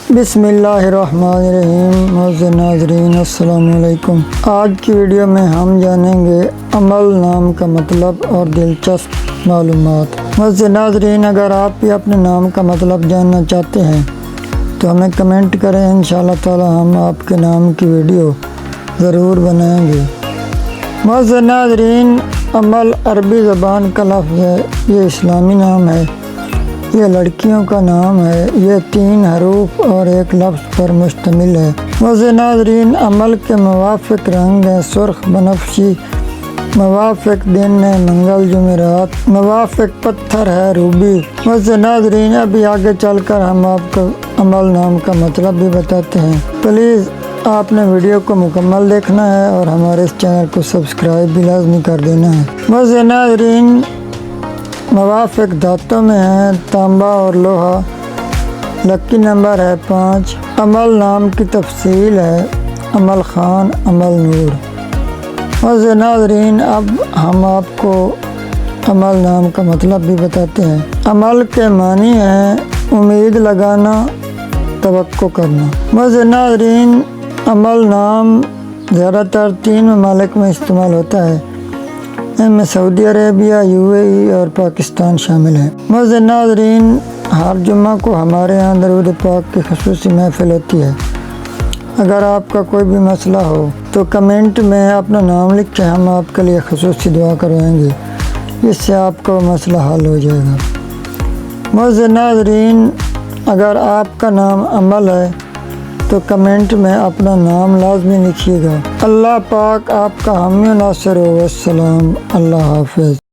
بسم اللہ الرحمن الرحیم۔ معزز ناظرین السلام علیکم۔ آج کی ویڈیو میں ہم جانیں گے عمل نام کا مطلب اور دلچسپ معلومات۔ معزز ناظرین، اگر آپ بھی اپنے نام کا مطلب جاننا چاہتے ہیں تو ہمیں کمنٹ کریں، انشاءاللہ تعالی ہم آپ کے نام کی ویڈیو ضرور بنائیں گے۔ معزز ناظرین، عمل عربی زبان کا لفظ ہے، یہ اسلامی نام ہے، یہ لڑکیوں کا نام ہے، یہ 3 حروف اور ایک لفظ پر مشتمل ہے۔ معزز ناظرین، عمل کے موافق رنگ ہیں سرخ بنفشی، موافق دن ہے منگل جمعرات، موافق پتھر ہے روبی۔ معزز ناظرین، ابھی آگے چل کر ہم آپ کو عمل نام کا مطلب بھی بتاتے ہیں۔ پلیز آپ نے ویڈیو کو مکمل دیکھنا ہے اور ہمارے اس چینل کو سبسکرائب بھی لازمی کر دینا ہے۔ معزز ناظرین، موافق دھاتوں میں ہیں تانبا اور لوہا، لکی نمبر ہے 5۔ عمل نام کی تفصیل ہے عمل خان، عمل نور۔ معزز ناظرین، اب ہم آپ کو عمل نام کا مطلب بھی بتاتے ہیں۔ عمل کے معنی ہیں امید لگانا، توقع کرنا۔ معزز ناظرین، عمل نام زیادہ تر 3 ممالک میں استعمال ہوتا ہے، ان میں سعودی عربیہ، UAE اور پاکستان شامل ہیں۔ معزز ناظرین، ہر جمعہ کو ہمارے یہاں درود پاک کی خصوصی محفل ہوتی ہے۔ اگر آپ کا کوئی بھی مسئلہ ہو تو کمنٹ میں اپنا نام لکھیں، ہم آپ کے لیے خصوصی دعا کروائیں گے، اس سے آپ کا مسئلہ حل ہو جائے گا۔ معزز ناظرین، اگر آپ کا نام عمل ہے تو کمنٹ میں اپنا نام لازمی لکھیے گا۔ اللہ پاک آپ کا حامی و ناصر ہو۔ السلام، اللہ حافظ۔